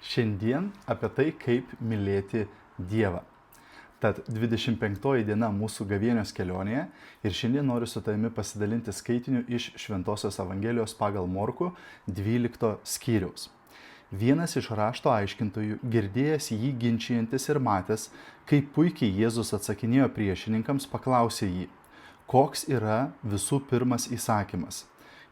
Šiandien apie tai, kaip mylėti Dievą. Tad 25 diena mūsų gavėnios kelionėje ir šiandien noriu su tavimi pasidalinti skaitiniu iš Šventosios Evangelijos pagal Morkų 12 skyriaus. Vienas iš rašto aiškintojų, girdėjęs jį ginčijantis ir matęs, kaip puikiai Jėzus atsakinėjo priešininkams, paklausė jį, koks yra visų pirmas įsakymas.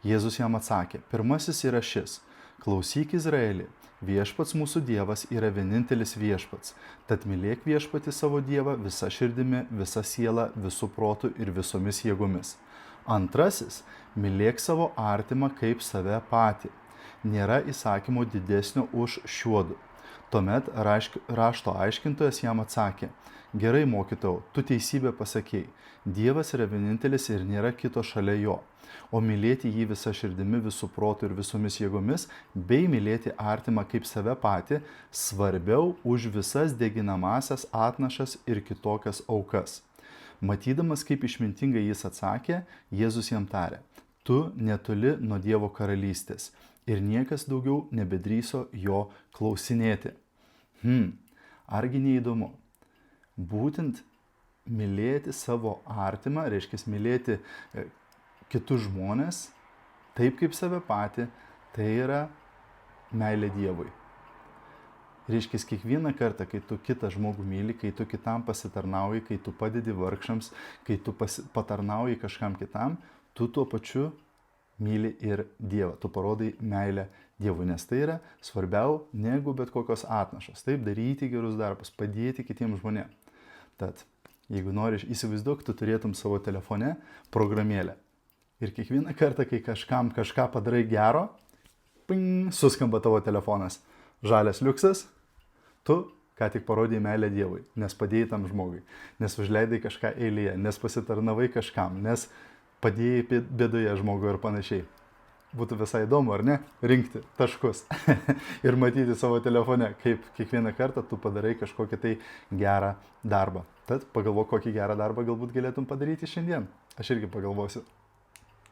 Jėzus jam atsakė, pirmasis yra šis, klausyk Izraeli, viešpats mūsų Dievas yra vienintelis viešpats, tad mylėk viešpatį savo Dievą visa širdimi, visa siela, visų protų ir visomis jėgomis. Antrasis, mylėk savo artimą kaip save patį. Nėra įsakymo didesnio už šiuodu. Tuomet rašto aiškintojas jam atsakė, gerai mokytojau, tu teisybę pasakėjai, Dievas yra vienintelis ir nėra kito šalia jo, o mylėti jį visa širdimi, visų protų ir visomis jėgomis, bei mylėti artimą kaip save patį, svarbiau už visas deginamasias atnašas ir kitokias aukas. Matydamas, kaip išmintingai jis atsakė, Jėzus jam tarė, tu netoli nuo Dievo karalystės ir niekas daugiau nebedrįso jo klausinėti. Argi neįdomu? Būtent mylėti savo artimą, reiškia mylėti kitus žmonės, taip kaip save patį, tai yra meilė Dievui. Reiškia, kiekvieną kartą, kai tu kitą žmogų myli, kai tu kitam pasitarnauji, kai tu padedi vargšams, kai tu patarnauji kažkam kitam, tu tuo pačiu myli ir Dievą. Tu parodai meilę Dievui, nes tai yra svarbiau negu bet kokios atnašos. Taip, daryti gerus darbus, padėti kitiems žmonėms. Tad, jeigu nori įsivaizduok, tu turėtum savo telefone programėlę. Ir kiekvieną kartą, kai kažkam kažką padarai gero, suskamba tavo telefonas. Žalias liuksas, tu ką tik parodėjai meilę Dievui, nes padėjai tam žmogui, nes užleidai kažką eilėje, nes pasitarnavai kažkam, nes padėjai bėdoje žmogui ir panašiai. Būtų visai įdomu, ar ne? Rinkti taškus ir matyti savo telefone, kaip kiekvieną kartą tu padarai kažkokį tai gerą darbą. Tad pagalvok, kokį gerą darbą galbūt galėtum padaryti šiandien. Aš irgi pagalvosiu.